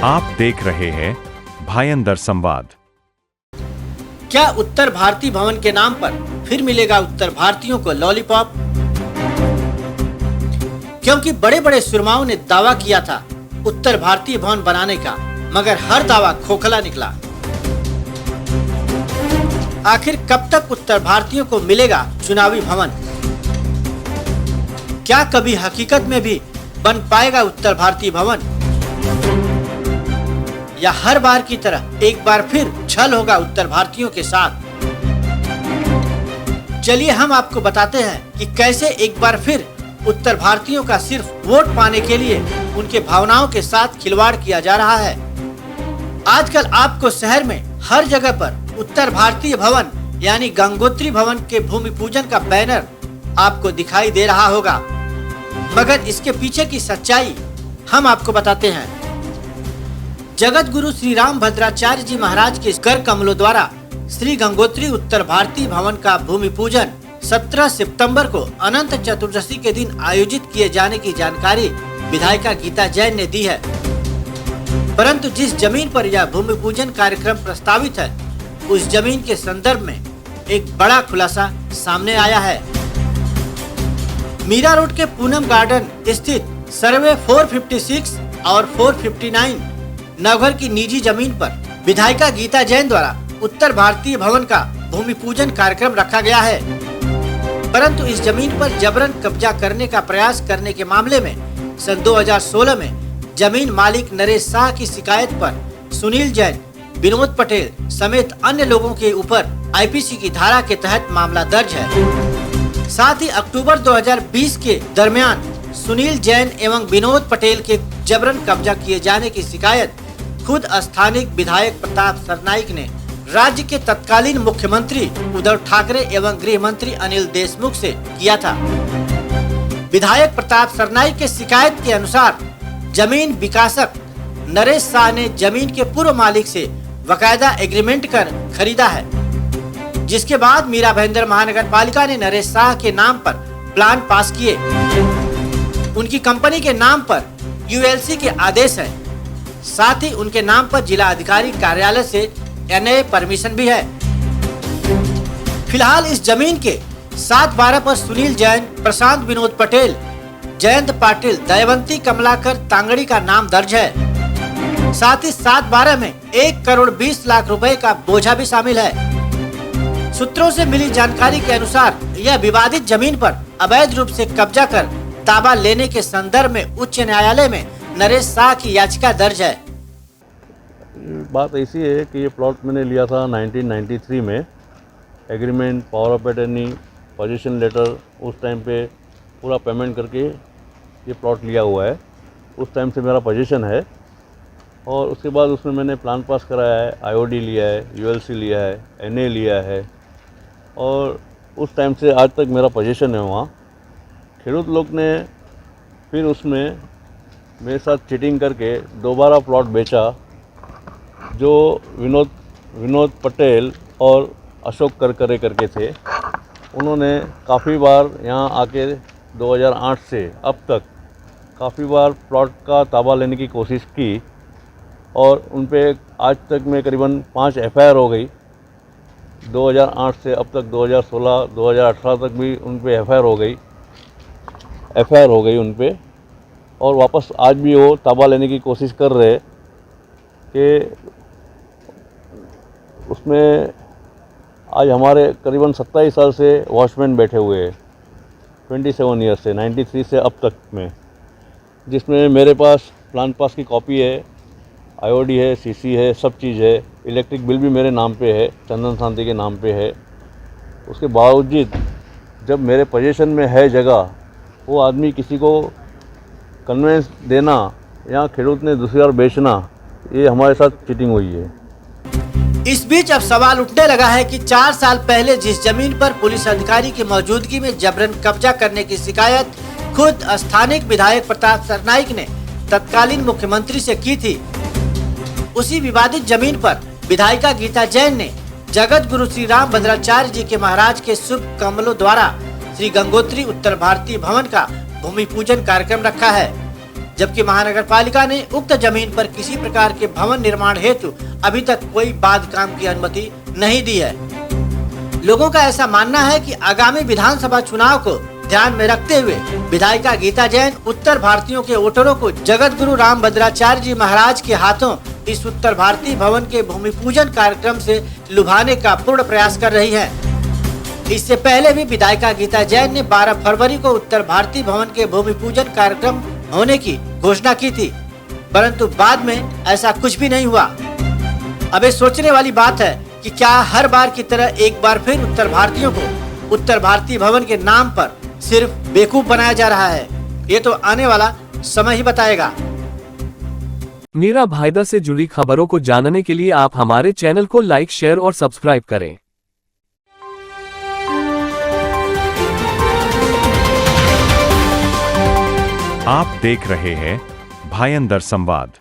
आप देख रहे हैं भायंदर संवाद। क्या उत्तर भारतीय भवन के नाम पर फिर मिलेगा उत्तर भारतीयों को लॉलीपॉप? क्योंकि बड़े बड़े सुरमाओं ने दावा किया था उत्तर भारतीय भवन बनाने का, मगर हर दावा खोखला निकला। आखिर कब तक उत्तर भारतीयों को मिलेगा चुनावी भवन? क्या कभी हकीकत में भी बन पाएगा उत्तर भारतीय भवन, या हर बार की तरह एक बार फिर छल होगा उत्तर भारतीयों के साथ? चलिए हम आपको बताते हैं कि कैसे एक बार फिर उत्तर भारतीयों का सिर्फ वोट पाने के लिए उनके भावनाओं के साथ खिलवाड़ किया जा रहा है। आजकल आपको शहर में हर जगह पर उत्तर भारतीय भवन यानी गंगोत्री भवन के भूमि पूजन का बैनर आपको दिखाई दे रहा होगा, मगर इसके पीछे की सच्चाई हम आपको बताते हैं। जगत गुरु श्री रामभद्राचार्य जी महाराज के कर कमलों द्वारा श्री गंगोत्री उत्तर भारतीय भवन का भूमि पूजन 17 सितंबर को अनंत चतुर्दशी के दिन आयोजित किए जाने की जानकारी विधायिका गीता जैन ने दी है। परंतु जिस जमीन पर यह भूमि पूजन कार्यक्रम प्रस्तावित है, उस जमीन के संदर्भ में एक बड़ा खुलासा सामने आया है। मीरा रोड के पूनम गार्डन स्थित सर्वे 456 और 459 नवघर की निजी जमीन पर विधायिका गीता जैन द्वारा उत्तर भारतीय भवन का भूमि पूजन कार्यक्रम रखा गया है। परंतु इस जमीन पर जबरन कब्जा करने का प्रयास करने के मामले में सन 2016 में जमीन मालिक नरेश शाह की शिकायत पर सुनील जैन, विनोद पटेल समेत अन्य लोगों के ऊपर आईपीसी की धारा के तहत मामला दर्ज है। साथ ही अक्टूबर 2020 के दरमियान सुनील जैन एवं विनोद पटेल के जबरन कब्जा किए जाने की शिकायत खुद स्थानीय विधायक प्रताप सरनाईक ने राज्य के तत्कालीन मुख्यमंत्री उद्धव ठाकरे एवं गृह मंत्री अनिल देशमुख से किया था। विधायक प्रताप सरनाईक के शिकायत के अनुसार जमीन विकासक नरेश शाह ने जमीन के पूर्व मालिक से बकायदा एग्रीमेंट कर खरीदा है, जिसके बाद मीरा भाईंदर महानगर पालिका ने नरेश शाह के नाम पर प्लान पास किए। उनकी कंपनी के नाम पर यूएलसी के आदेश है, साथ ही उनके नाम पर जिला अधिकारी कार्यालय से एनए परमिशन भी है। फिलहाल इस जमीन के 7/12 पर सुनील जैन, प्रशांत विनोद पटेल, जयंत पाटिल, दयावंती कमलाकर तांगड़ी का नाम दर्ज है। साथ ही 7/12 में 1 करोड़ 20 लाख रुपए का बोझा भी शामिल है। सूत्रों से मिली जानकारी के अनुसार यह विवादित जमीन पर अवैध रूप से कब्जा कर ताबा लेने के संदर्भ में उच्च न्यायालय में नरेश शाह की याचिका दर्ज है। बात ऐसी है कि ये प्लॉट मैंने लिया था 1993 में। Agreement, power of attorney, position letter उस टाइम पे पूरा पेमेंट करके ये प्लॉट लिया हुआ है। उस टाइम से मेरा पोजीशन है और उसके बाद उसमें मैंने प्लान पास कराया है, आईओडी लिया है, यूएलसी लिया है, एनए लिया है और उस टाइम से आज तक मेरा पोजीशन है वहाँ। खेडूत लोग ने फिर उसमें मेरे साथ चीटिंग करके दोबारा प्लॉट बेचा, जो विनोद पटेल और अशोक करकरे करके थे। उन्होंने काफ़ी बार यहाँ आके 2008 से अब तक काफ़ी बार प्लॉट का ताबा लेने की कोशिश की और उन पे आज तक में करीबन 5 एफआईआर हो गई। 2008 से अब तक 2016, 2018 तक भी उन पे एफआईआर हो गई उन पे, और वापस आज भी वो ताबा लेने की कोशिश कर रहे कि उसमें आज हमारे करीबन 27 साल से वॉचमैन बैठे हुए हैं, 27 ईयर से 93 से अब तक में, जिसमें मेरे पास प्लान पास की कॉपी है, आईओडी है, सीसी है, सब चीज़ है। इलेक्ट्रिक बिल भी मेरे नाम पे है, चंदन शांति के नाम पे है। उसके बावजूद जब मेरे पोजीशन में है जगह, वो आदमी किसी को कन्वेंस देना या खेडूत ने दूसरी बार बेचना, ये हमारे साथ चीटिंग हुई है। इस बीच अब सवाल उठने लगा है कि 4 साल पहले जिस जमीन पर पुलिस अधिकारी की मौजूदगी में जबरन कब्जा करने की शिकायत खुद स्थानीय विधायक प्रताप सरनाईक ने तत्कालीन मुख्यमंत्री से की थी, उसी विवादित जमीन पर विधायिका गीता जैन ने जगत गुरु श्री रामभद्राचार्य जी के महाराज के शुभ कमलों द्वारा श्री गंगोत्री उत्तर भारतीय भवन का भूमि पूजन कार्यक्रम रखा है, जबकि महानगर पालिका ने उक्त जमीन पर किसी प्रकार के भवन निर्माण हेतु अभी तक कोई बांधकाम की अनुमति नहीं दी है। लोगों का ऐसा मानना है कि आगामी विधानसभा चुनाव को ध्यान में रखते हुए विधायिका गीता जैन उत्तर भारतीयों के वोटरों को जगत गुरु रामभद्राचार्य जी महाराज के हाथों इस उत्तर भारतीय भवन के भूमि पूजन कार्यक्रम से लुभाने का पूर्ण प्रयास कर रही है। इससे पहले भी विधायिका गीता जैन ने 12 फरवरी को उत्तर भारतीय भवन के भूमि पूजन कार्यक्रम होने की घोषणा की थी, परंतु बाद में ऐसा कुछ भी नहीं हुआ। अब ये सोचने वाली बात है कि क्या हर बार की तरह एक बार फिर उत्तर भारतीयों को उत्तर भारतीय भवन के नाम पर सिर्फ बेवकूफ बनाया जा रहा है। ये तो आने वाला समय ही बताएगा। मीरा भाईदर से जुड़ी खबरों को जानने के लिए आप हमारे चैनल को लाइक, शेयर और सब्सक्राइब करें। आप देख रहे हैं भायंदर संवाद।